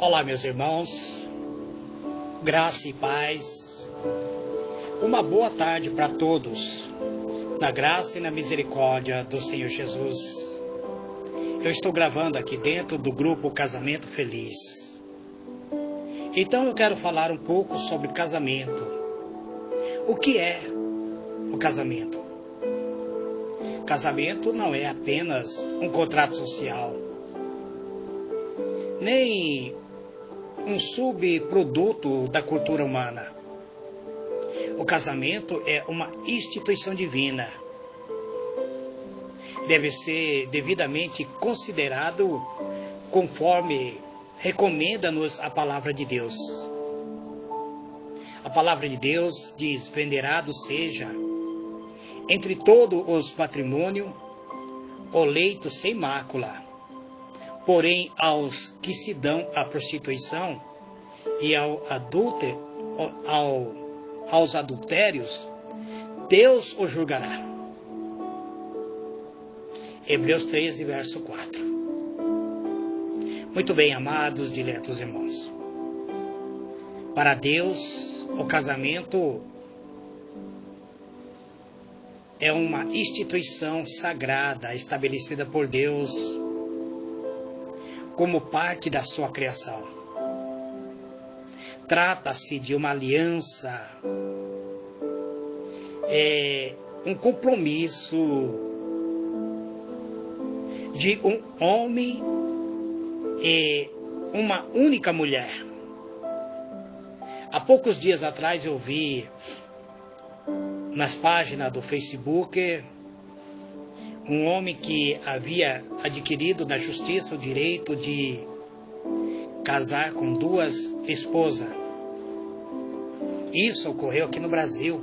Olá, meus irmãos, graça e paz. Uma boa tarde para todos, na graça e na misericórdia do Senhor Jesus. Eu estou gravando aqui dentro do grupo Casamento Feliz. Então eu quero falar um pouco sobre casamento. O que é o casamento? Casamento não é apenas um contrato social, nem um subproduto da cultura humana. O casamento é uma instituição divina. Deve ser devidamente considerado conforme recomenda-nos a palavra de Deus. A palavra de Deus diz: venerado seja entre todos os patrimônios o leito sem mácula. Porém, aos que se dão à prostituição e aos adultérios, Deus o julgará. Hebreus 13, verso 4. Muito bem, amados, diletos irmãos. Para Deus, o casamento é uma instituição sagrada estabelecida por Deus como parte da sua criação. Trata-se de uma aliança, um compromisso de um homem e uma única mulher. Há poucos dias atrás eu vi nas páginas do Facebook um homem que havia adquirido na justiça o direito de casar com duas esposas. Isso ocorreu aqui no Brasil.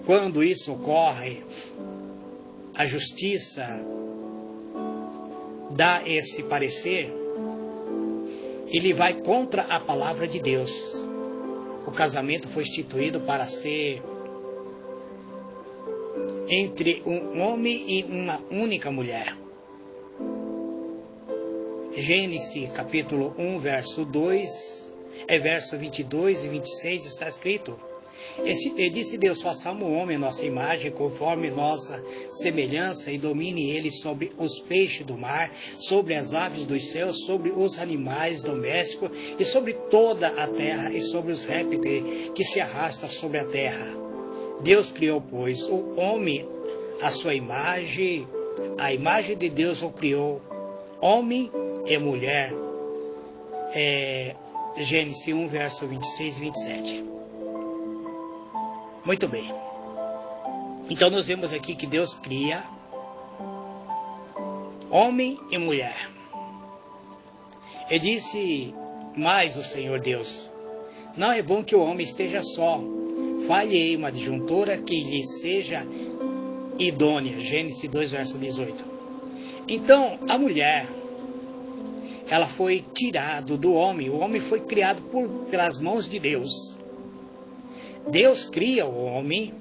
Quando isso ocorre, a justiça dá esse parecer, ele vai contra a palavra de Deus. O casamento foi instituído para ser entre um homem e uma única mulher. Gênesis capítulo 1, verso 2, verso 22 e 26 está escrito: e disse Deus: façamos o homem nossa imagem, conforme nossa semelhança, e domine ele sobre os peixes do mar, sobre as aves dos céus, sobre os animais domésticos, e sobre toda a terra, e sobre os répteis que se arrastam sobre a terra. Deus criou, pois, o homem à sua imagem, a imagem de Deus o criou, homem e mulher. Gênesis 1, verso 26 e 27. Muito bem. Então nós vemos aqui que Deus cria homem e mulher. E disse mais o Senhor Deus: não é bom que o homem esteja só. Fale-ei uma adjuntora que lhe seja idônea. Gênesis 2, verso 18. Então, a mulher, ela foi tirada do homem. O homem foi criado pelas mãos de Deus. Deus cria o homem,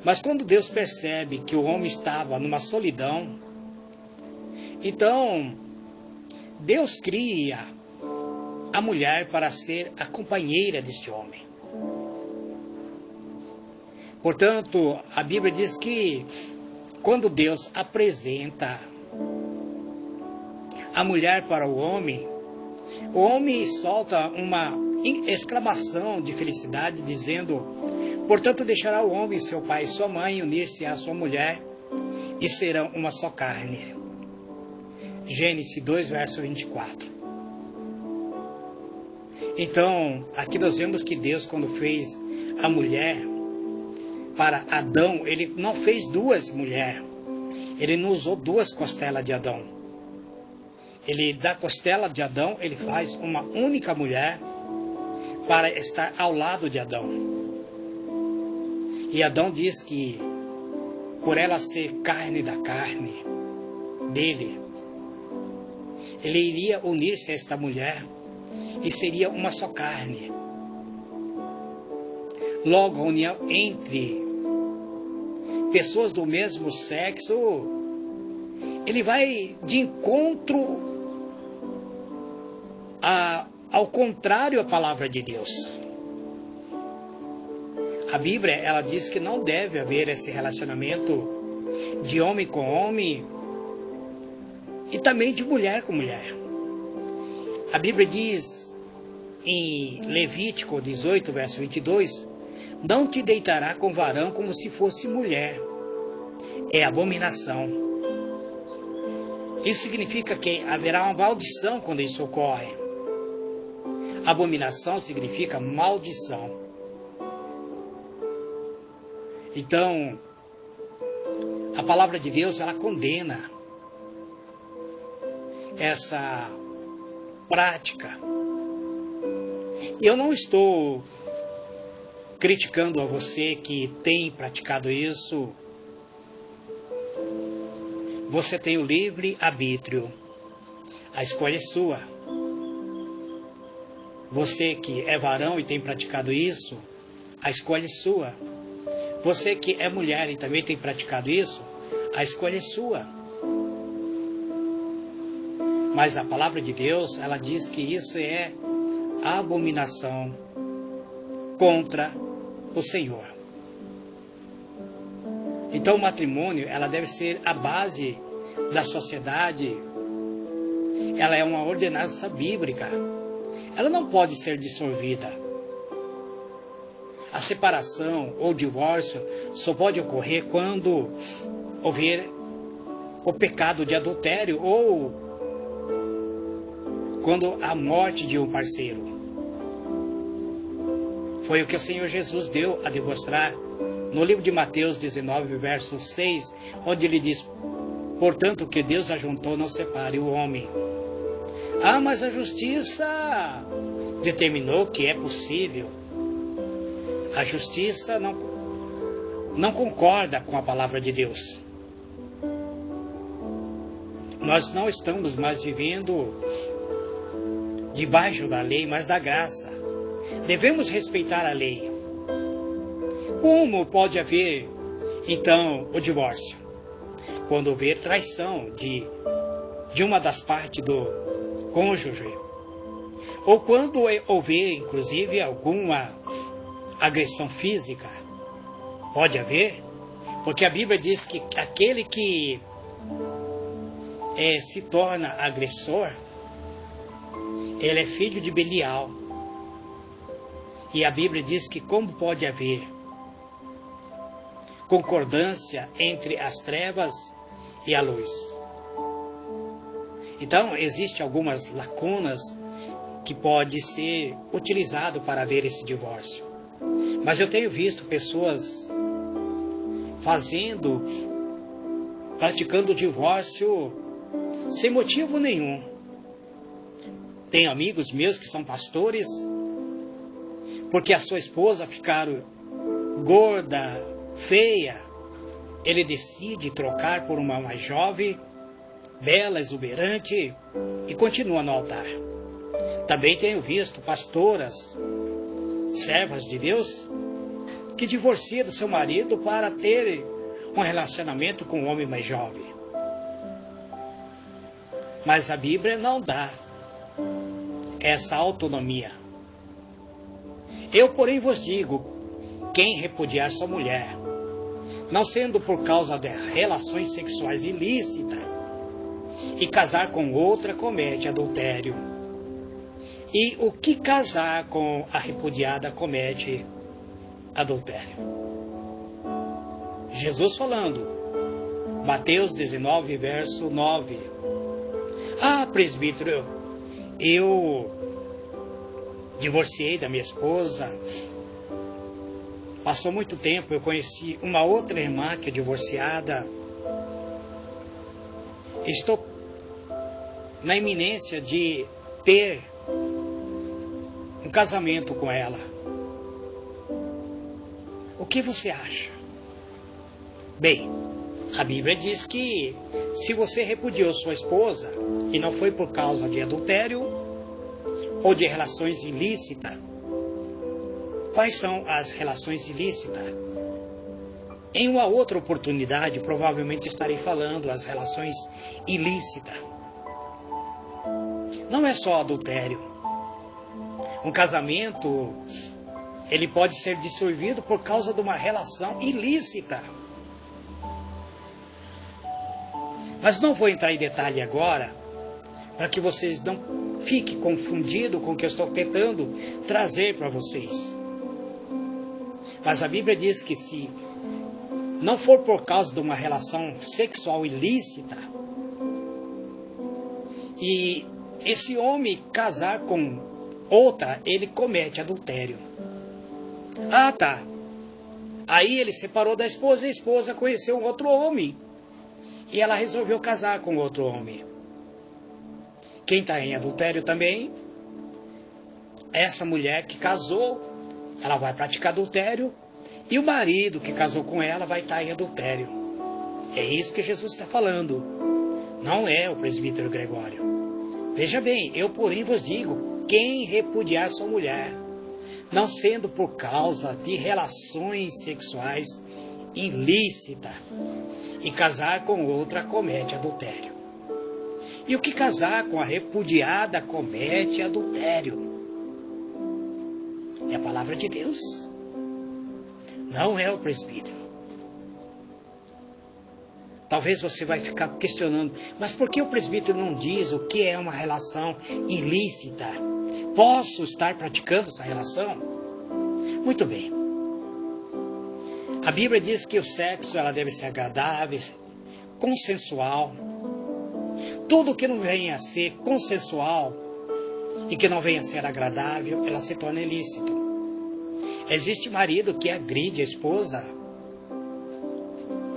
mas quando Deus percebe que o homem estava numa solidão, então Deus cria a mulher para ser a companheira deste homem. Portanto, a Bíblia diz que quando Deus apresenta a mulher para o homem solta uma exclamação de felicidade, dizendo: portanto deixará o homem seu pai e sua mãe, unir-se à sua mulher, e serão uma só carne. Gênesis 2, verso 24. Então, aqui nós vemos que Deus, quando fez a mulher para Adão, ele não fez duas mulheres. Ele não usou duas costelas de Adão. Ele, da costela de Adão, ele faz uma única mulher para estar ao lado de Adão. E Adão diz que, por ela ser carne da carne dele, ele iria unir-se a esta mulher e seria uma só carne. Logo, a união entre pessoas do mesmo sexo, ele vai de encontro ao contrário à palavra de Deus. A Bíblia, ela diz que não deve haver esse relacionamento de homem com homem e também de mulher com mulher. A Bíblia diz em Levítico 18, verso 22, não te deitará com varão como se fosse mulher. É abominação. Isso significa que haverá uma maldição quando isso ocorre. Abominação significa maldição. Então, a palavra de Deus, ela condena essa prática. Eu não estou criticando a você que tem praticado isso. Você tem o livre arbítrio. A escolha é sua. Você que é varão e tem praticado isso, a escolha é sua. Você que é mulher e também tem praticado isso, a escolha é sua. Mas a palavra de Deus, ela diz que isso é abominação contra o Senhor. Então o matrimônio, ela deve ser a base da sociedade. Ela é uma ordenança bíblica. Ela não pode ser dissolvida. A separação ou divórcio só pode ocorrer quando houver o pecado de adultério ou quando a morte de um parceiro. Foi o que o Senhor Jesus deu a demonstrar no livro de Mateus 19, verso 6, onde ele diz, portanto, o que Deus ajuntou não separe o homem. Ah, mas a justiça determinou que é possível. A justiça não concorda com a palavra de Deus. Nós não estamos mais vivendo debaixo da lei, mas da graça. Devemos respeitar a lei. Como pode haver, então, o divórcio? Quando houver traição de uma das partes do cônjuge, ou quando houver, inclusive, alguma agressão física. Pode haver, porque a Bíblia diz que aquele que se torna agressor, ele é filho de Belial. E a Bíblia diz que como pode haver concordância entre as trevas e a luz. Então, existem algumas lacunas que pode ser utilizado para haver esse divórcio. Mas eu tenho visto pessoas praticando divórcio sem motivo nenhum. Tenho amigos meus que são pastores, porque a sua esposa ficaram gorda, feia, ele decide trocar por uma mais jovem, bela, exuberante, e continua no altar. Também tenho visto pastoras, servas de Deus, que divorciam do seu marido para ter um relacionamento com um homem mais jovem. Mas a Bíblia não dá essa autonomia. Eu, porém, vos digo, quem repudiar sua mulher, não sendo por causa de relações sexuais ilícitas, e casar com outra, comete adultério. E o que casar com a repudiada comete adultério. Jesus falando, Mateus 19, verso 9. Ah, presbítero, eu divorciei da minha esposa. Passou muito tempo, eu conheci uma outra irmã que é divorciada. Estou na iminência de ter um casamento com ela. O que você acha? Bem, a Bíblia diz que se você repudiou sua esposa e não foi por causa de adultério ou de relações ilícitas, quais são as relações ilícitas? Em uma outra oportunidade, provavelmente estarei falando as relações ilícitas. Não é só adultério. Um casamento, ele pode ser dissolvido por causa de uma relação ilícita. Mas não vou entrar em detalhe agora, para que vocês não fiquem confundidos com o que eu estou tentando trazer para vocês. Mas a Bíblia diz que se não for por causa de uma relação sexual ilícita, e esse homem casar com outra, ele comete adultério. Ah, tá. Aí ele separou da esposa e a esposa conheceu um outro homem. E ela resolveu casar com outro homem. Quem está em adultério também, essa mulher que casou, ela vai praticar adultério. E o marido que casou com ela vai estar em adultério. É isso que Jesus está falando. Não é o presbítero Gregório. Veja bem, eu porém vos digo, quem repudiar sua mulher, não sendo por causa de relações sexuais ilícitas, e casar com outra, comete adultério. E o que casar com a repudiada comete adultério. É a palavra de Deus. Não é o presbítero. Talvez você vai ficar questionando, mas por que o presbítero não diz o que é uma relação ilícita? Posso estar praticando essa relação? Muito bem. A Bíblia diz que o sexo ela deve ser agradável, consensual. Tudo que não venha a ser consensual e que não venha a ser agradável, ela se torna ilícito. Existe marido que agride a esposa,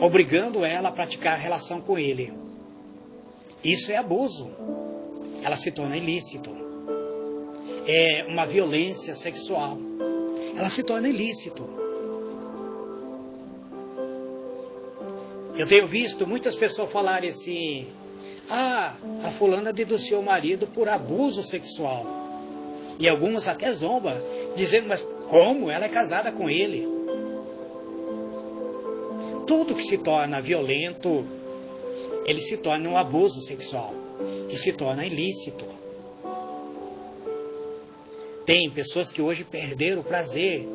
obrigando ela a praticar relação com ele. Isso é abuso. Ela se torna ilícito. É uma violência sexual. Ela se torna ilícito. Eu tenho visto muitas pessoas falarem assim, a fulana denunciou o marido por abuso sexual. E algumas até zombam, dizendo, mas como? Ela é casada com ele. Tudo que se torna violento, ele se torna um abuso sexual. E se torna ilícito. Tem pessoas que hoje perderam o prazer,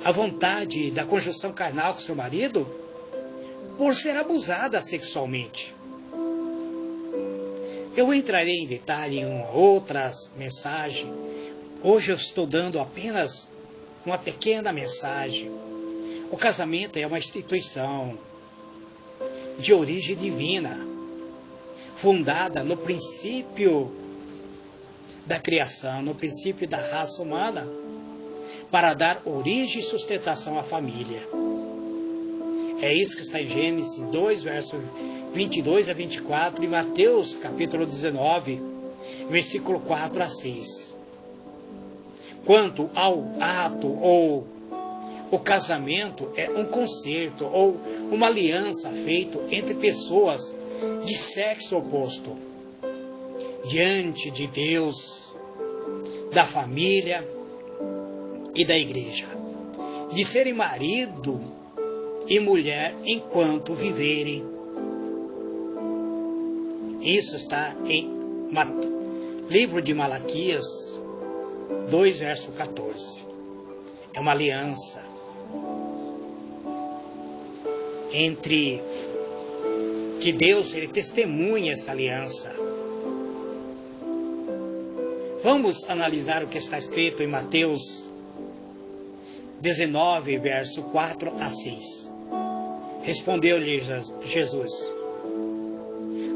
a vontade da conjunção carnal com seu marido, por ser abusada sexualmente. Eu entrarei em detalhe em outras mensagens. Hoje eu estou dando apenas uma pequena mensagem. O casamento é uma instituição de origem divina, fundada no princípio da criação, no princípio da raça humana, para dar origem e sustentação à família. É isso que está em Gênesis 2, versos 22 a 24, e Mateus, capítulo 19, versículo 4 a 6. Quanto ao ato ou o casamento, é um concerto ou uma aliança feito entre pessoas de sexo oposto, diante de Deus, da família e da igreja, de serem marido e mulher enquanto viverem. Isso está em livro de Malaquias 2, verso 14. É uma aliança entre que Deus ele testemunha essa aliança. Vamos analisar o que está escrito em Mateus 19, verso 4 a 6. Respondeu-lhe Jesus: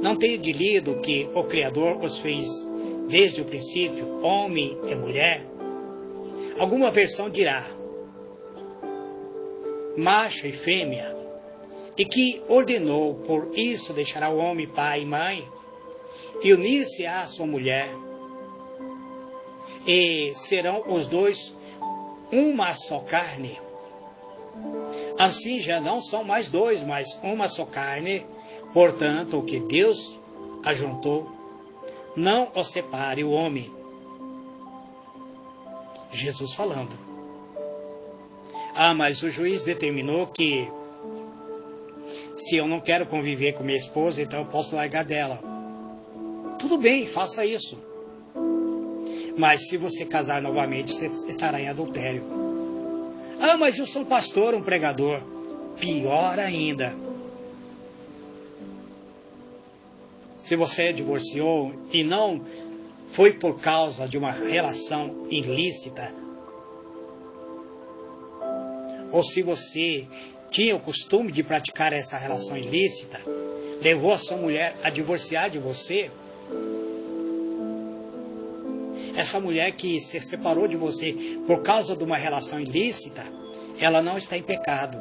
não tenho lido que o Criador os fez desde o princípio, homem e mulher? Alguma versão dirá macho e fêmea, e que ordenou, por isso deixará o homem pai e mãe, e unir-se à sua mulher, e serão os dois uma só carne. Assim já não são mais dois, mas uma só carne. Portanto, o que Deus ajuntou, não o separe o homem. Jesus falando. Mas o juiz determinou que se eu não quero conviver com minha esposa, então eu posso largar dela. Tudo bem, faça isso. Mas se você casar novamente, você estará em adultério. Ah, mas eu sou um pastor, um pregador. Pior ainda. Se você divorciou e não foi por causa de uma relação ilícita, ou se você tinha o costume de praticar essa relação ilícita, levou a sua mulher a divorciar de você, essa mulher que se separou de você por causa de uma relação ilícita, ela não está em pecado,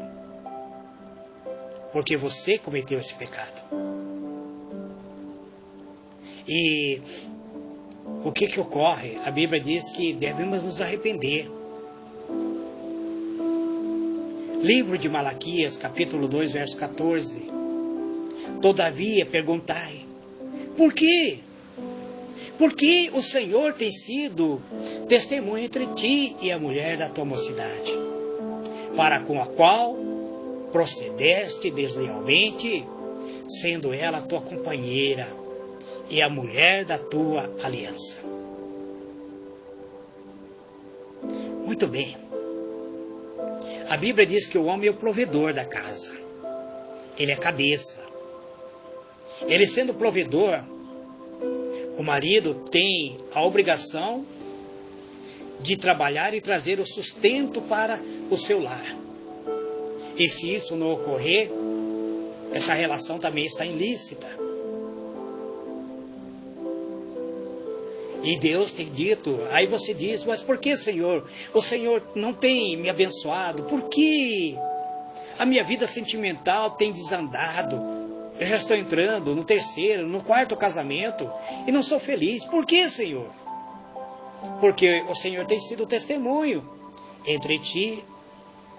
porque você cometeu esse pecado. E o que ocorre? A Bíblia diz que devemos nos arrepender. Livro de Malaquias, capítulo 2, verso 14. Todavia perguntai, por quê? Porque o Senhor tem sido testemunha entre ti e a mulher da tua mocidade, para com a qual procedeste deslealmente, sendo ela a tua companheira e a mulher da tua aliança. Muito bem. A Bíblia diz que o homem é o provedor da casa. Ele é a cabeça. Ele sendo provedor, o marido tem a obrigação de trabalhar e trazer o sustento para o seu lar. E se isso não ocorrer, essa relação também está ilícita. E Deus tem dito, aí você diz, mas por que, Senhor? O Senhor não tem me abençoado? Por que a minha vida sentimental tem desandado? Eu já estou entrando no terceiro, no quarto casamento e não sou feliz. Por que, Senhor? Porque o Senhor tem sido testemunho entre ti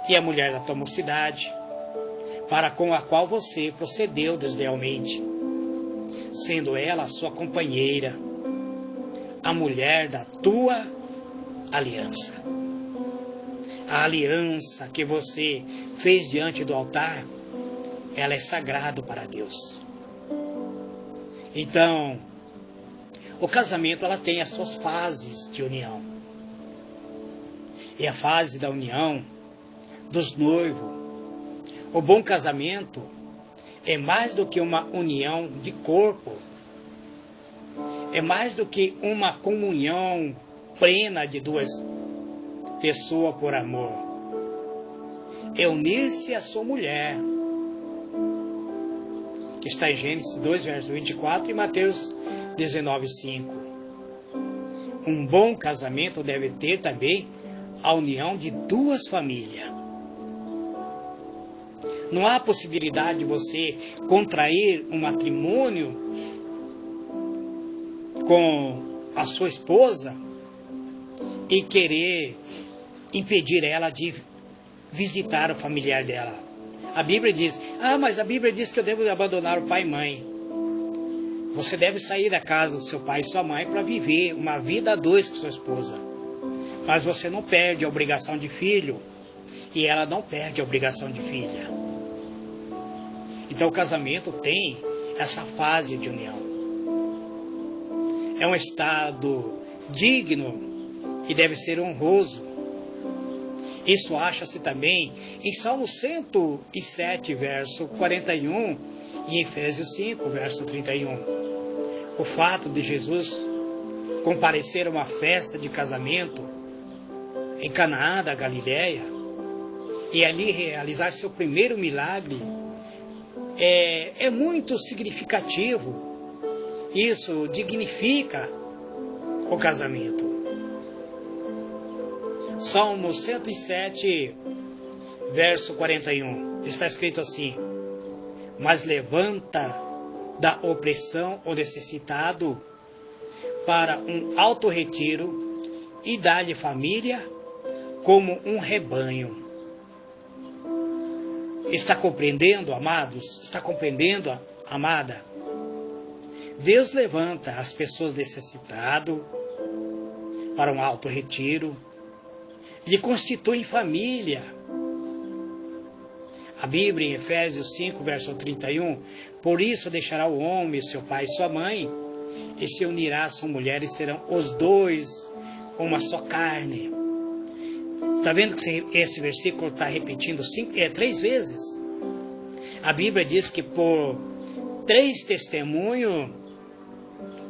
e a mulher da tua mocidade, para com a qual você procedeu deslealmente, sendo ela a sua companheira, a mulher da tua aliança. A aliança que você fez diante do altar, ela é sagrada para Deus. Então, o casamento ela tem as suas fases de união. E a fase da união dos noivos. O bom casamento é mais do que uma união de corpo. É mais do que uma comunhão plena de duas pessoas por amor. É unir-se à sua mulher, que está em Gênesis 2, verso 24 e Mateus 19, 5. Um bom casamento deve ter também a união de duas famílias. Não há possibilidade de você contrair um matrimônio com a sua esposa e querer impedir ela de visitar o familiar dela. A Bíblia diz, mas a Bíblia diz que eu devo abandonar o pai e mãe. Você deve sair da casa do seu pai e sua mãe para viver uma vida a dois com sua esposa. Mas você não perde a obrigação de filho e ela não perde a obrigação de filha. Então o casamento tem essa fase de união. É um estado digno e deve ser honroso. Isso acha-se também em Salmo 107, verso 41 e em Efésios 5, verso 31. O fato de Jesus comparecer a uma festa de casamento em Canaã da Galileia e ali realizar seu primeiro milagre é muito significativo. Isso dignifica o casamento. Salmo 107, verso 41, está escrito assim: mas levanta da opressão o necessitado para um alto retiro e dá-lhe família como um rebanho. Está compreendendo, amados? Está compreendendo, amada? Deus levanta as pessoas necessitadas para um alto retiro, lhe constitui família. A Bíblia em Efésios 5, verso 31, por isso deixará o homem, seu pai e sua mãe, e se unirá à sua mulher, e serão os dois uma só carne. Está vendo que esse versículo está repetindo 3 vezes? A Bíblia diz que por 3 testemunhos,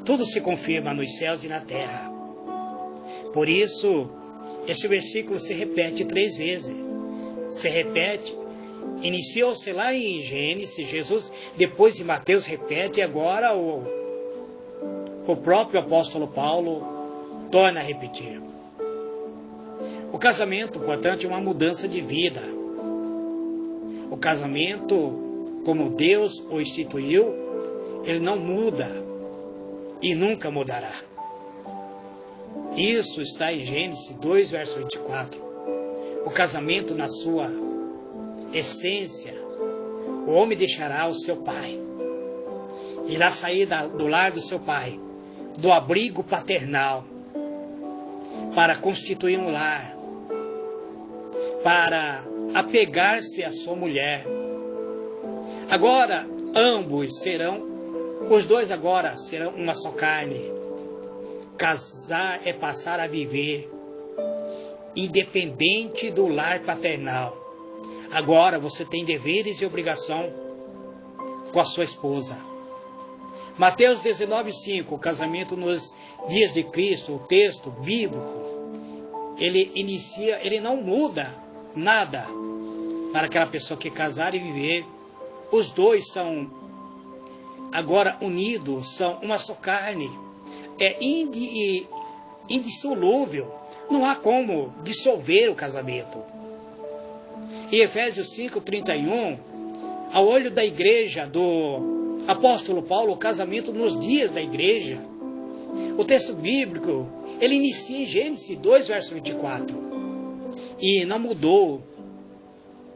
tudo se confirma nos céus e na terra. Por isso, esse versículo se repete 3 vezes. Se repete, iniciou-se lá em Gênesis, Jesus, depois em Mateus repete, e agora o próprio apóstolo Paulo torna a repetir. O casamento, portanto, é uma mudança de vida. O casamento, como Deus o instituiu, ele não muda e nunca mudará. Isso está em Gênesis 2, verso 24. O casamento, na sua essência, o homem deixará o seu pai, irá sair do lar do seu pai, do abrigo paternal, para constituir um lar, para apegar-se à sua mulher. Agora, os dois agora serão uma só carne. Casar é passar a viver independente do lar paternal. Agora você tem deveres e obrigação com a sua esposa. Mateus 19:5, o casamento nos dias de Cristo, o texto bíblico, ele não muda nada para aquela pessoa que casar e viver. Os dois são agora unidos, são uma só carne. É indissolúvel. Não há como dissolver o casamento. Em Efésios 5:31, ao olho da igreja do apóstolo Paulo, o casamento nos dias da igreja, o texto bíblico, ele inicia em Gênesis 2, verso 24. E não mudou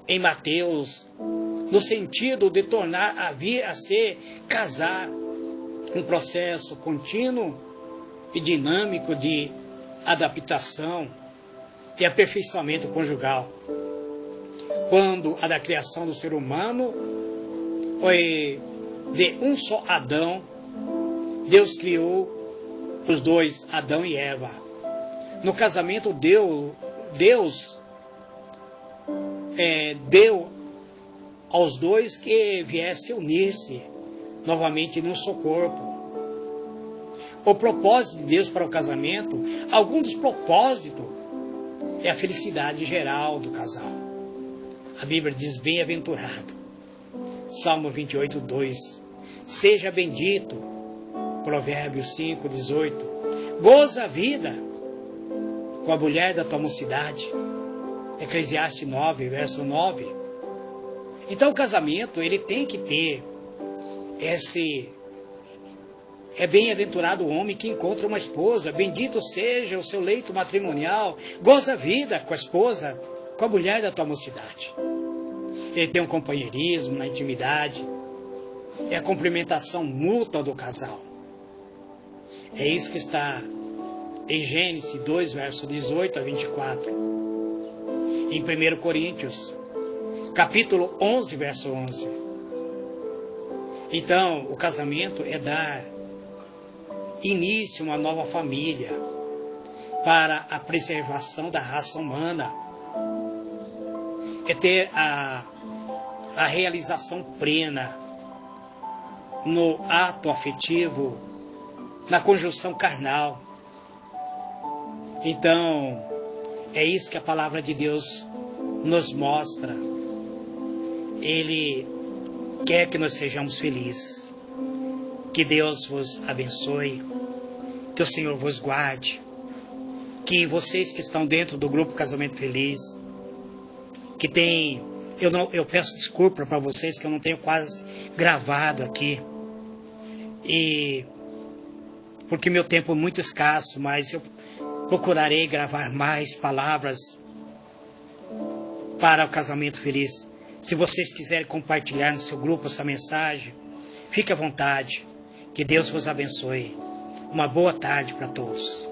em Mateus, no sentido de tornar a vir a ser casar, um processo contínuo e dinâmico de adaptação e aperfeiçoamento conjugal. Quando a da criação do ser humano foi de um só Adão, Deus criou os dois, Adão e Eva. No casamento, Deus deu aos dois que viesse unir-se novamente num só corpo. O propósito de Deus para o casamento, algum dos propósitos, é a felicidade geral do casal. A Bíblia diz: bem-aventurado. Salmo 28:2. Seja bendito. Provérbios 5:18. Goza a vida com a mulher da tua mocidade. Eclesiastes 9, verso 9. Então o casamento, ele tem que ter é bem-aventurado o homem que encontra uma esposa. Bendito seja o seu leito matrimonial. Goza a vida com a esposa, com a mulher da tua mocidade. Ele tem um companheirismo na intimidade. É a complementação mútua do casal. É isso que está em Gênesis 2, verso 18 a 24. Em 1 Coríntios, capítulo 11, verso 11. Então, o casamento é dar início a uma nova família para a preservação da raça humana. É ter a realização plena no ato afetivo, na conjunção carnal. Então, é isso que a palavra de Deus nos mostra. Ele quer que nós sejamos felizes. Que Deus vos abençoe. Que o Senhor vos guarde. Que vocês que estão dentro do grupo Casamento Feliz, que tem... Eu peço desculpa para vocês que eu não tenho quase gravado aqui. Porque meu tempo é muito escasso, mas eu procurarei gravar mais palavras para o Casamento Feliz. Se vocês quiserem compartilhar no seu grupo essa mensagem, fique à vontade. Que Deus vos abençoe. Uma boa tarde para todos.